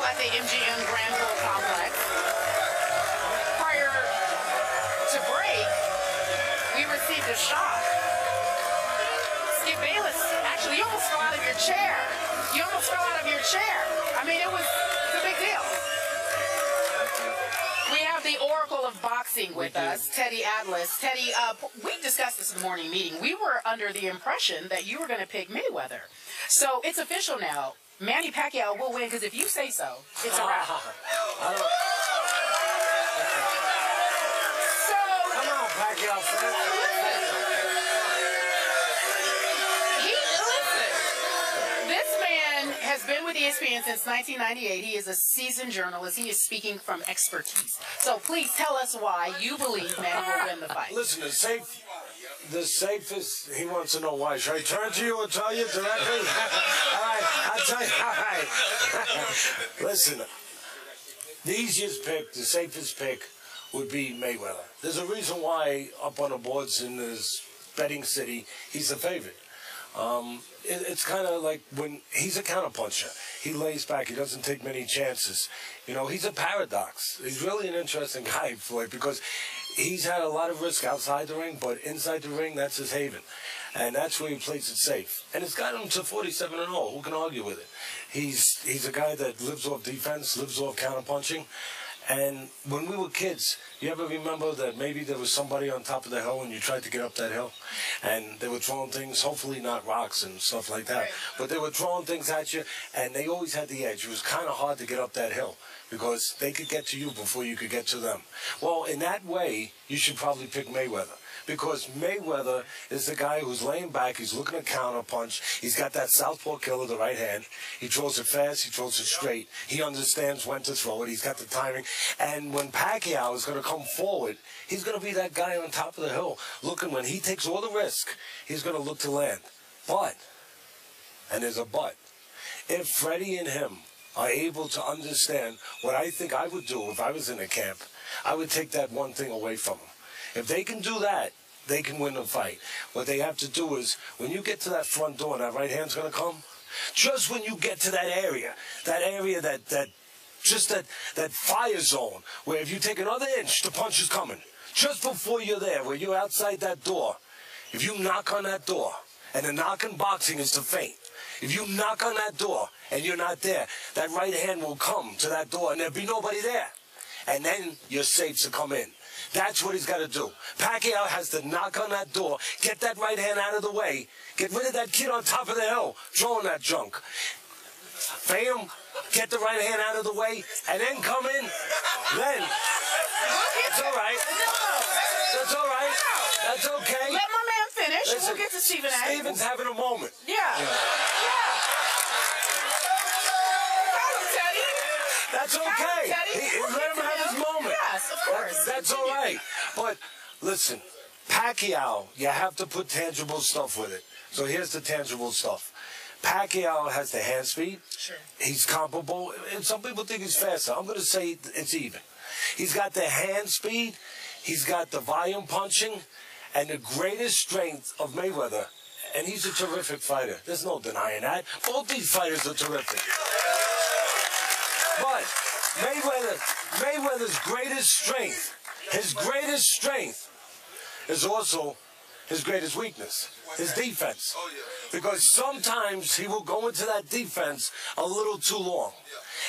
at the MGM Grand Hill Complex. Prior to break, we received a shock. Skip Bayless, actually, you almost fell out of your chair. You almost fell out of your chair. I mean, it's a big deal. We have the Oracle of Boxing with us, Teddy Atlas. Teddy, we discussed this in the morning meeting. We were under the impression that you were going to pick Mayweather. So it's official now. Manny Pacquiao will win, because if you say so, it's a wrap. Come on, Pacquiao. Has been with ESPN since 1998. He is a seasoned journalist. He is speaking from expertise. So please tell us why you believe Manny will win the fight. Listen, the safest, he wants to know why. Should I turn to you or tell you directly? All right, I'll tell you. All right. Listen, the easiest pick, the safest pick would be Mayweather. There's a reason why up on the boards in this betting city, he's the favorite. It's kind of like when he's a counterpuncher. He lays back. He doesn't take many chances. You know, he's a paradox. He's really an interesting guy, Floyd, because he's had a lot of risk outside the ring, but inside the ring, that's his haven. And that's where he plays it safe. And it's got him to 47-0. Who can argue with it? He's a guy that lives off defense, lives off counterpunching. And when we were kids, you ever remember that maybe there was somebody on top of the hill and you tried to get up that hill? And they were throwing things, hopefully not rocks and stuff like that, right. But they were throwing things at you, and they always had the edge. It was kind of hard to get up that hill because they could get to you before you could get to them. Well, in that way, you should probably pick Mayweather. Because Mayweather is the guy who's laying back, he's looking to counter punch, he's got that southpaw killer, the right hand, he throws it fast, he throws it straight, he understands when to throw it, he's got the timing, and when Pacquiao is going to come forward, he's going to be that guy on top of the hill, looking when he takes all the risk, he's going to look to land. But, and there's a but, if Freddie and him are able to understand what I think I would do if I was in a camp, I would take that one thing away from him. If they can do that, they can win the fight. What they have to do is, when you get to that front door and that right hand's going to come, just when you get to that area that fire zone, where if you take another inch, the punch is coming. Just before you're there, where you're outside that door, if you knock on that door, and the knock in boxing is to feint, if you knock on that door and you're not there, that right hand will come to that door and there'll be nobody there. And then you're safe to come in. That's what he's got to do. Pacquiao has to knock on that door, get that right hand out of the way, get rid of that kid on top of the hill, throwing that junk. Bam, get the right hand out of the way, and then come in. Then, it's all right. That's all right. That's okay. Let my man finish. Listen, we'll get to Stephen A. Stephen's having a moment. Yeah. That's okay. Let him have his moment. Yes, of course. That's all right. But listen, Pacquiao, you have to put tangible stuff with it. So here's the tangible stuff. Pacquiao has the hand speed. Sure. He's comparable. And some people think he's faster. I'm going to say it's even. He's got the hand speed. He's got the volume punching. And the greatest strength of Mayweather. And he's a terrific fighter. There's no denying that. Both these fighters are terrific. But Mayweather's greatest strength, his greatest strength is also his greatest weakness, his defense. Because sometimes he will go into that defense a little too long.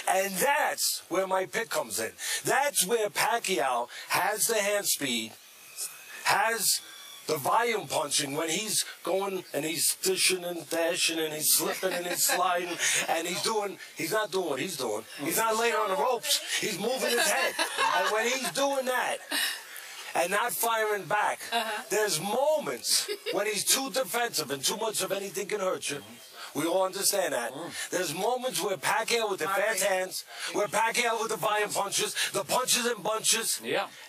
And that's where my pick comes in. That's where Pacquiao has the hand speed, has the volume punching when he's going and he's dishing and dashing and he's slipping and he's sliding and he's not doing what he's doing. He's not laying on the ropes. He's moving his head. And when he's doing that and not firing back, there's moments when he's too defensive and too much of anything can hurt you. We all understand that. There's moments where Pacquiao with the fast hands, where Pacquiao with the volume punches, the punches and bunches,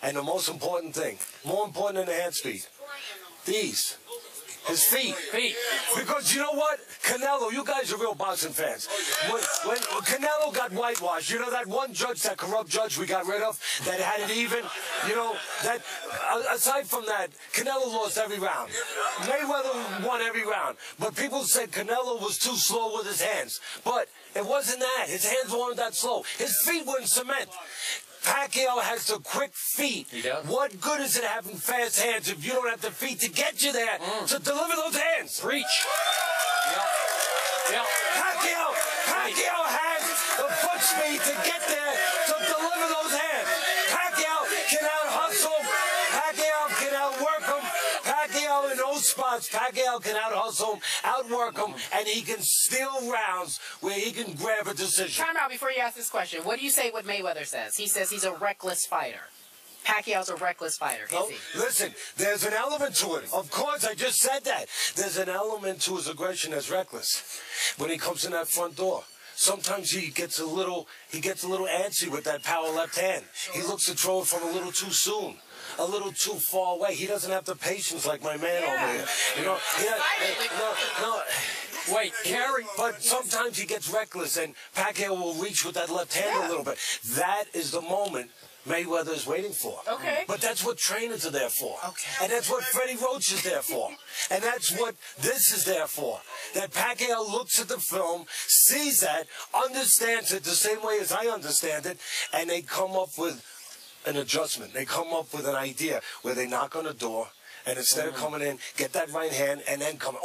and the most important thing, more important than the hand speed, these. His feet. Feet. Because you know what? Canelo, you guys are real boxing fans. When Canelo got whitewashed, you know that one judge, that corrupt judge we got rid of, that had it even? You know, that aside from that, Canelo lost every round. Mayweather won every round. But people said Canelo was too slow with his hands. But it wasn't that. His hands weren't that slow. His feet were in cement. Pacquiao has the quick feet. He does. What good is it having fast hands if you don't have the feet to get you there to deliver those hands? Preach. Yep. Pacquiao has the foot speed to get there to deliver those hands. Pacquiao can out-hustle. Pacquiao can outwork him. Pacquiao in those spots, Pacquiao can out-hustle him, outwork him, and he can steal rounds where he can grab a decision. Time out before you ask this question. What do you say what Mayweather says? He says he's a reckless fighter. Pacquiao's a reckless fighter, is he? Listen, there's an element to it. Of course, I just said that. There's an element to his aggression that's reckless. When he comes in that front door, sometimes he gets a little antsy with that power left hand. He looks to throw it from a little too soon, a little too far away. He doesn't have the patience like my man over here. You know, no. Wait, Kerry. But sometimes he gets reckless, and Pacquiao will reach with that left hand a little bit. That is the moment Mayweather is waiting for. Okay. But that's what trainers are there for. Okay. And that's what Freddie Roach is there for. And that's what this is there for. That Pacquiao looks at the film, sees that, understands it the same way as I understand it, and they come up with an adjustment. They come up with an idea where they knock on the door, and instead of coming in, get that right hand and then come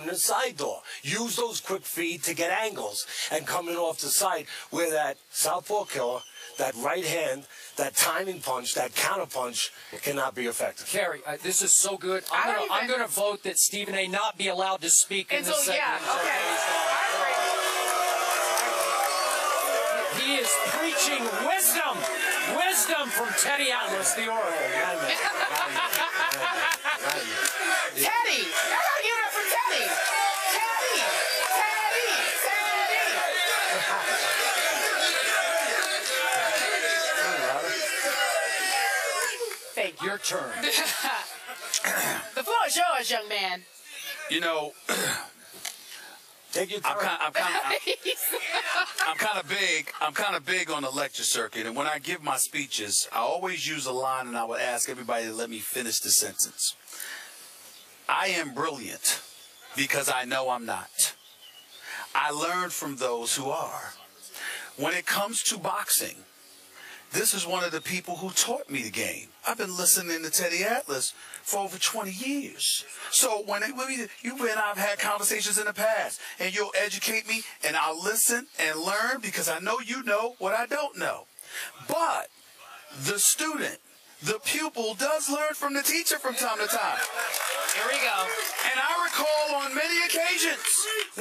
in the side door. Use those quick feet to get angles and come in off the side where that southpaw killer, that right hand, that timing punch, that counter punch cannot be effective. Kerry, this is so good. I'm going to vote that Stephen A. not be allowed to speak in this segment. Yeah, okay. He is preaching wisdom. Wisdom from Teddy Atlas, the oracle. Teddy! I gotta give it up for Teddy! Thank you. Your turn. The floor is yours, young man. You know, Take your turn. I'm kind of big on the lecture circuit, and when I give my speeches, I always use a line, and I would ask everybody to let me finish the sentence. I am brilliant because I know I'm not. I learned from those who are. When it comes to boxing, this is one of the people who taught me the game. I've been listening to Teddy Atlas for over 20 years. So when you and I have had conversations in the past, and you'll educate me, and I'll listen and learn because I know you know what I don't know. But the student, the pupil, does learn from the teacher from time to time. Here we go. And I recall on many occasions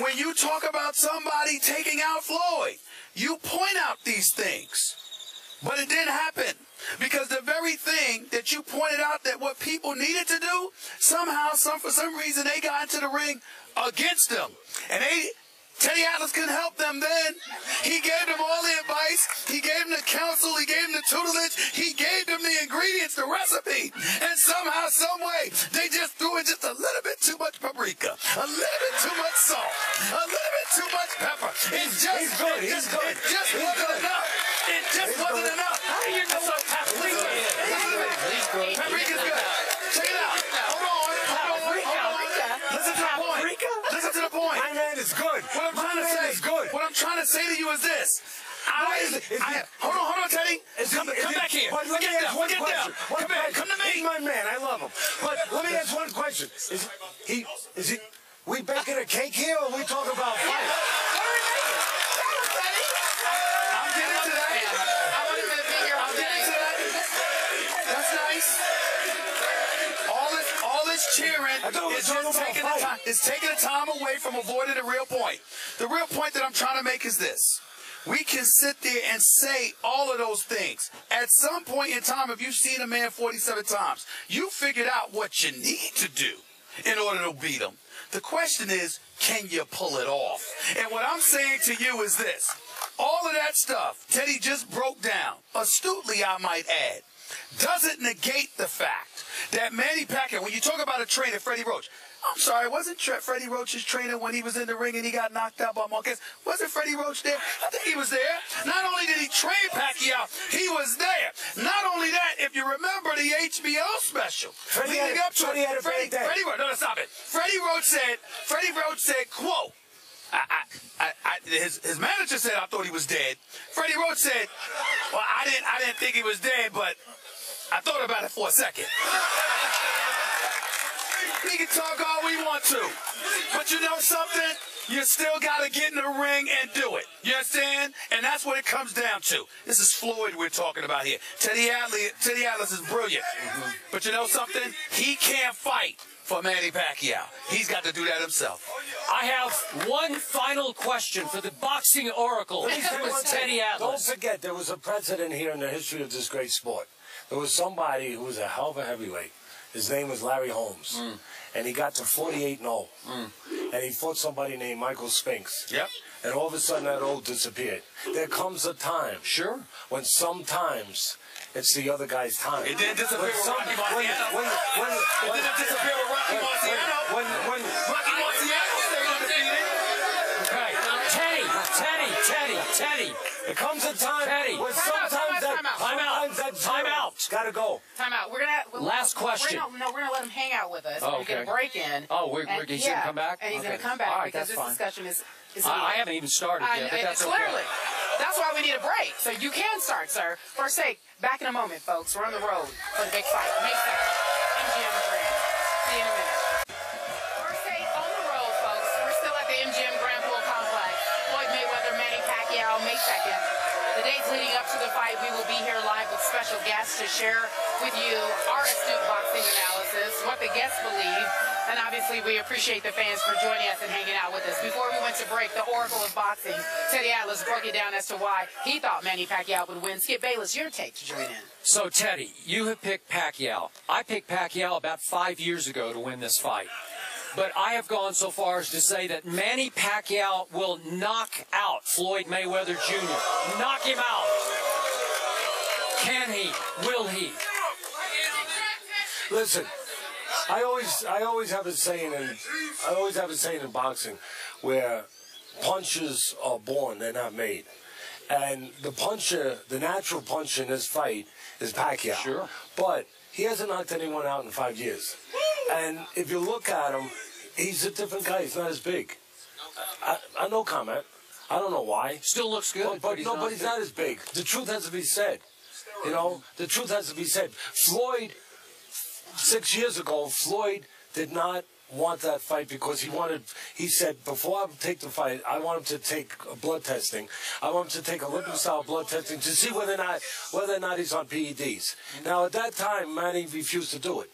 when you talk about somebody taking out Floyd, you point out these things. But it didn't happen because the very thing that you pointed out that what people needed to do, somehow, for some reason, they got into the ring against them. And Teddy Atlas couldn't help them then. He gave them all the advice. He gave them the counsel. He gave them the tutelage. He gave them the ingredients, the recipe. And somehow, some way, they just threw in just a little bit too much paprika, a little bit too much salt, a little bit too much pepper. It just wasn't enough. It just wasn't enough. How do you know what paprika is? Paprika's good. Check it out. Hold on. Listen to the point. Listen to the point. My man is good. What I'm trying to say to you is this. Hold on, Teddy. Come back here. But let me ask one question. Come to me. He's my man. I love him. But let me ask one question. Is he? We baking a cake here, or we talking about fight? Cheering is just taking the time away from avoiding the real point. The real point that I'm trying to make is this. We can sit there and say all of those things. At some point in time, if you've seen a man 47 times, you figured out what you need to do in order to beat him. The question is, can you pull it off? And what I'm saying to you is this. All of that stuff Teddy just broke down, astutely I might add, doesn't negate the fact that Manny Pacquiao, when you talk about a trainer, Freddie Roach, I'm sorry, wasn't Freddie Roach's trainer when he was in the ring and he got knocked out by Marquez? Wasn't Freddie Roach there? I think he was there. Not only did he train Pacquiao, he was there. Not only that, if you remember the HBO special, Freddie had a great day. No, stop it. Freddie Roach said, quote, his manager said, I thought he was dead. Freddie Roach said, well, I didn't think he was dead, but I thought about it for a second. We can talk all we want to, but you know something? You still got to get in the ring and do it. You understand? And that's what it comes down to. This is Floyd we're talking about here. Teddy Atlas is brilliant. But you know something? He can't fight for Manny Pacquiao. He's got to do that himself. I have one final question for the boxing oracle. Teddy Atlas. Don't forget, there was a precedent here in the history of this great sport. There was somebody who was a hell of a heavyweight. His name was Larry Holmes. And he got to 48-0. And he fought somebody named Michael Spinks. Yep. And all of a sudden that oath disappeared. There comes a time. Sure. When sometimes it's the other guy's time. It didn't disappear with Rocky Marciano. It didn't disappear with Rocky Marciano. Rocky Marciano stayed undefeated. Okay. Teddy. There comes a time where sometimes Time out. Gotta go. Time out. Last question. We're gonna let him hang out with us. Oh, and get a break in. Oh, he's gonna come back? And he's gonna Okay. come back All right, because that's this fine. discussion is I haven't even started yet, but that's okay. Clearly. That's why we need a break. So you can start, sir. For sake, back in a moment, folks. We're on the road for the big fight. May 2nd. MGM Grand. See you in a minute. For sake, on the road, folks. We're still at the MGM Grand Pool Complex. Floyd Mayweather, Manny Pacquiao, May 2nd. The days leading up to the fight, we will be here live with special guests to share with you our astute boxing analysis, what the guests believe, and obviously we appreciate the fans for joining us and hanging out with us. Before we went to break, the Oracle of Boxing, Teddy Atlas, broke it down as to why he thought Manny Pacquiao would win. Skip Bayless, your take to join in. So, Teddy, you have picked Pacquiao. I picked Pacquiao about 5 years ago to win this fight. But I have gone so far as to say that Manny Pacquiao will knock out Floyd Mayweather Jr. Knock him out. Can he? Will he? Listen, I always have a saying in boxing where punches are born, they're not made. And the natural puncher in this fight is Pacquiao. Sure. But he hasn't knocked anyone out in 5 years. And if you look at him, he's a different guy. He's not as big. I no comment. I don't know why. Still looks good. But he's not as big. The truth has to be said. You know, the truth has to be said. Floyd, 6 years ago, Floyd did not want that fight because he said, before I take the fight, I want him to take blood testing. I want him to take a Olympic-style blood testing to see whether or not he's on PEDs. Now, at that time, Manny refused to do it.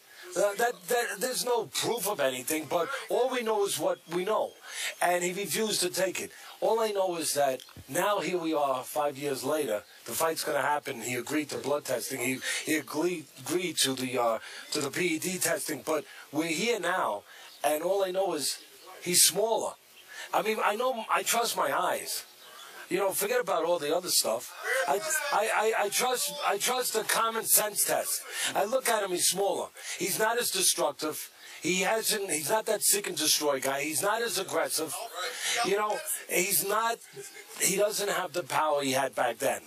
There's no proof of anything, but all we know is what we know. And he refused to take it. All I know is that now here we are 5 years later. The fight's going to happen. He agreed to blood testing. He agreed to the PED testing. But we're here now, and all I know is he's smaller. I mean, I trust my eyes. You know, forget about all the other stuff. I trust the common sense test. I look at him, he's smaller. He's not as destructive. He's not that seek and destroy guy. He's not as aggressive. You know, he doesn't have the power he had back then.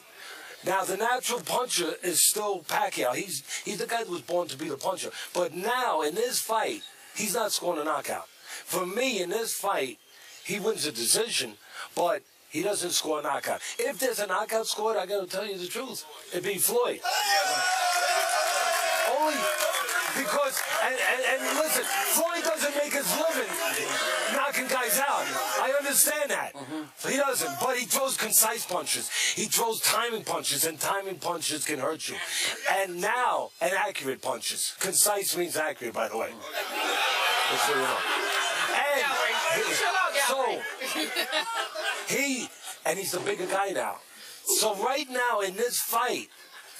Now, the natural puncher is still Pacquiao. He's the guy that was born to be the puncher. But now, in this fight, he's not scoring a knockout. For me, in this fight, he wins a decision, but he doesn't score a knockout. If there's a knockout scored, I got to tell you the truth. It'd be Floyd. Only because, and listen, Floyd doesn't make his living knocking guys out. I understand that. He doesn't, but he throws concise punches. He throws timing punches, and timing punches can hurt you. And now, and accurate punches. Concise means accurate, by the way. Just so you know. And he's the bigger guy now. So right now in this fight,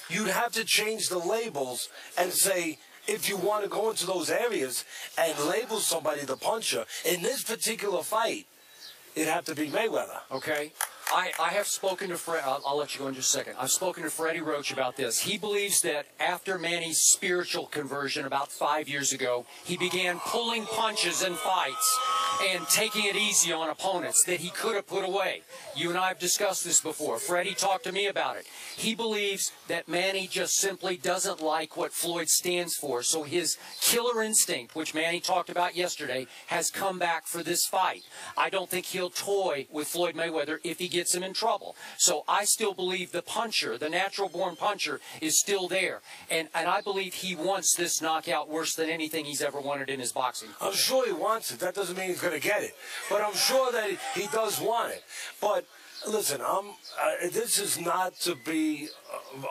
you'd have to change the labels and say, if you want to go into those areas and label somebody the puncher, in this particular fight, it'd have to be Mayweather. Okay. I have spoken to Fred. I'll let you go in just a second. I've spoken to Freddie Roach about this. He believes that after Manny's spiritual conversion about 5 years ago, he began pulling punches in fights and taking it easy on opponents that he could have put away. You and I have discussed this before. Freddie talked to me about it. He believes that Manny just simply doesn't like what Floyd stands for, so his killer instinct, which Manny talked about yesterday, has come back for this fight. I don't think he'll toy with Floyd Mayweather if he gets him in trouble. So I still believe the puncher, the natural-born puncher, is still there. And I believe he wants this knockout worse than anything he's ever wanted in his boxing career. I'm sure he wants it. That doesn't mean he's going to get it. But I'm sure that he does want it. But listen, this is not to be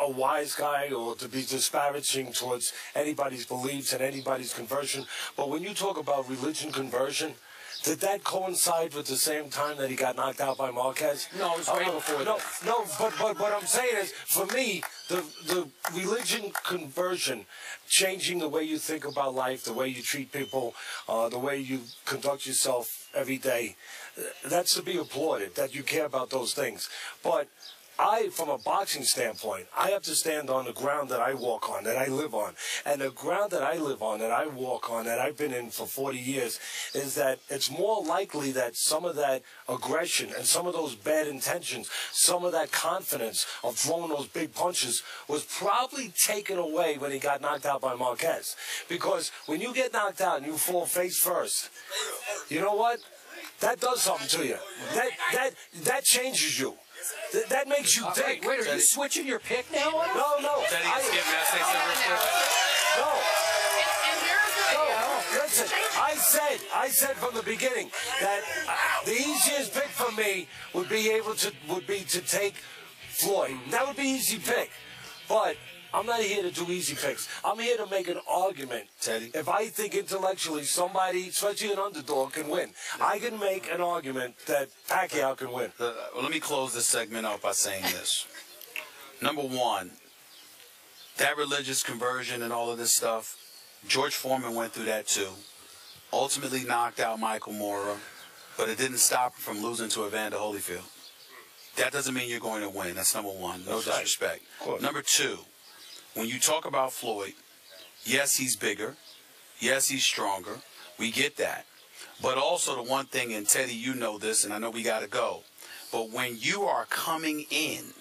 a wise guy or to be disparaging towards anybody's beliefs and anybody's conversion. But when you talk about religion conversion, did that coincide with the same time that he got knocked out by Marquez? No, it was way before that. No, but what I'm saying is, for me, the religion conversion, changing the way you think about life, the way you treat people, the way you conduct yourself every day, that's to be applauded, that you care about those things. But from a boxing standpoint, I have to stand on the ground that I walk on, that I live on. And the ground that I live on, that I walk on, that I've been in for 40 years, is that it's more likely that some of that aggression and some of those bad intentions, some of that confidence of throwing those big punches was probably taken away when he got knocked out by Marquez. Because when you get knocked out and you fall face first, you know what? That does something to you. That changes you. That makes you think. Wait, are you switching your pick now? No. Teddy, skip me. I say something real quick. No. And here's the No, listen, I said from the beginning that the easiest pick for me would be to take Floyd. That would be easy pick. But I'm not here to do easy picks. I'm here to make an argument, Teddy. If I think intellectually somebody, especially an underdog, can win, I can make an argument that Pacquiao can win. Well, let me close this segment out by saying this. Number one, that religious conversion and all of this stuff, George Foreman went through that too. Ultimately knocked out Michael Moorer, but it didn't stop him from losing to Evander Holyfield. That doesn't mean you're going to win. That's number one. No disrespect. Number two, when you talk about Floyd, yes, he's bigger. Yes, he's stronger. We get that. But also the one thing, and Teddy, you know this, and I know we got to go, but when you are coming in,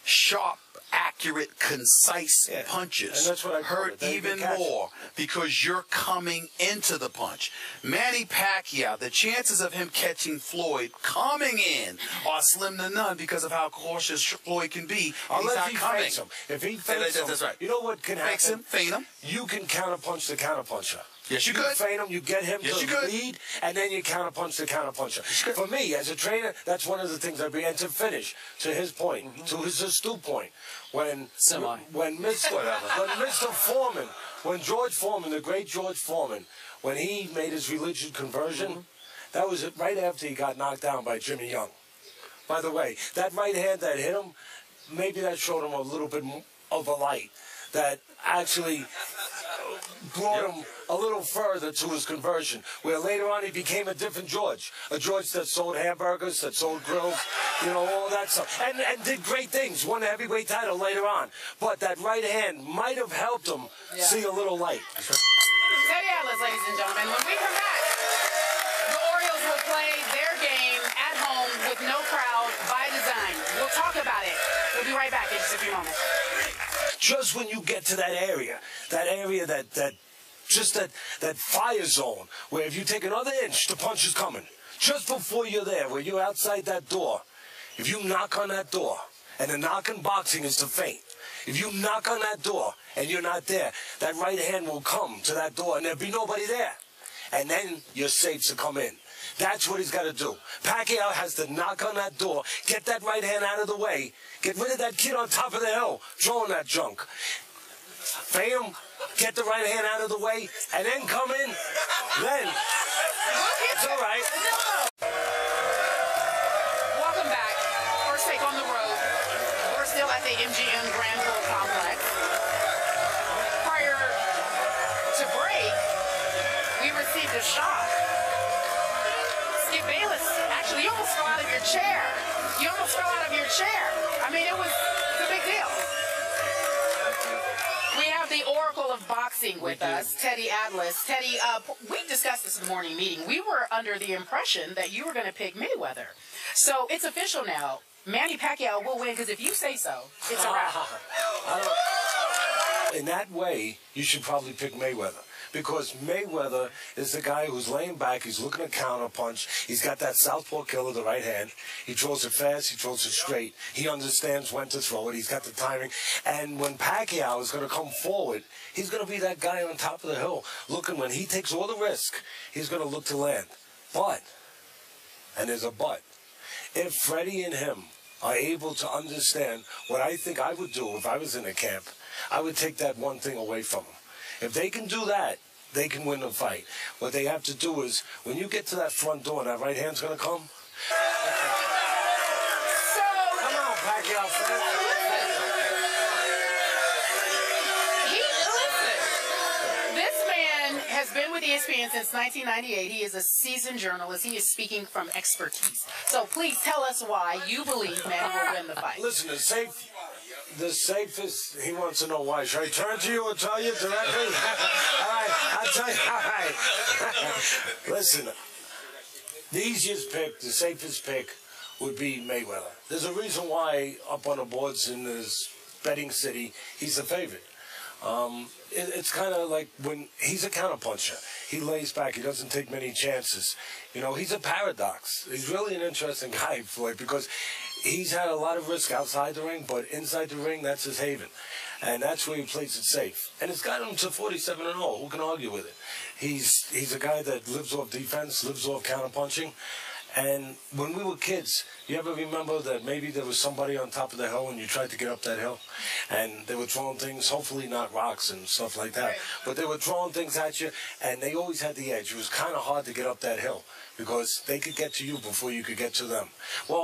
sharp, accurate, concise punches hurt even more because you're coming into the punch. Manny Pacquiao, the chances of him catching Floyd coming in are slim to none because of how cautious Floyd can be. Unless he feints him. If he feints him, that's right. You know what can happen? Feint him. You can counterpunch the counterpuncher. Yes, you could. could. Feint him, you get him to lead, and then you counterpunch the counterpuncher. For me, as a trainer, that's one of the things I bring. And to finish, to his point, to his astute point, when Mr. Foreman, when George Foreman, the great George Foreman, when he made his religious conversion, that was right after he got knocked down by Jimmy Young. By the way, that right hand that hit him, maybe that showed him a little bit of a light that actually brought him a little further to his conversion, where later on he became a different George. A George that sold hamburgers, that sold grills, you know, all that stuff. And did great things, won a heavyweight title later on. But that right hand might have helped him see a little light. Teddy Atlas, ladies and gentlemen. When we come back, the Orioles will play their game at home with no crowd by design. We'll talk about it. We'll be right back in just a few moments. Just when you get to that area that fire zone, where if you take another inch, the punch is coming. Just before you're there, where you're outside that door, if you knock on that door, and the knock in boxing is to feint. If you knock on that door and you're not there, that right hand will come to that door and there'll be nobody there. And then you're safe to come in. That's what he's got to do. Pacquiao has to knock on that door, get that right hand out of the way, get rid of that kid on top of the hill throwing that junk. Feint him, get the right hand out of the way, and then come in. Then, it's all right. Welcome back. First take on the road. We're still at the MGM Grand Bowl Complex. Prior to break, we received a shock. Skip Bayless, actually, you almost fell out of your chair. You almost fell out of your chair. I mean, it's a big deal. We have the Oracle of Boxing with us, Teddy Atlas. Teddy, we discussed this in the morning meeting. We were under the impression that you were going to pick Mayweather. So it's official now. Manny Pacquiao will win because if you say so, it's a wrap. In that way, you should probably pick Mayweather. Because Mayweather is the guy who's laying back, he's looking to counter punch, he's got that southpaw killer, the right hand, he throws it fast, he throws it straight, he understands when to throw it, he's got the timing, and when Pacquiao is going to come forward, he's going to be that guy on top of the hill, looking, when he takes all the risk, he's going to look to land. But, and there's a but, if Freddie and him are able to understand what I think I would do if I was in a camp, I would take that one thing away from him. If they can do that, they can win the fight. What they have to do is, when you get to that front door and that right hand's going to come. Come on, PacquiaoFloyd. Listen, this man has been with ESPN since 1998. He is a seasoned journalist. He is speaking from expertise. So please tell us why you believe Manny will win the fight. Listen, the safest, he wants to know why. Should I turn to you or tell you directly? All right, I'll tell you. All right. Listen, the easiest pick, the safest pick would be Mayweather. There's a reason why up on the boards in this betting city, he's the favorite. It's kind of like when he's a counterpuncher. He lays back. He doesn't take many chances. You know, he's a paradox. He's really an interesting guy, Floyd, because he's had a lot of risk outside the ring, but inside the ring, that's his haven. And that's where he plays it safe. And it's got him to 47-0. Who can argue with it? He's a guy that lives off defense, lives off counterpunching. And when we were kids, you ever remember that maybe there was somebody on top of the hill and you tried to get up that hill? And they were throwing things, hopefully not rocks and stuff like that. Right. But they were throwing things at you, and they always had the edge. It was kind of hard to get up that hill because they could get to you before you could get to them. Well,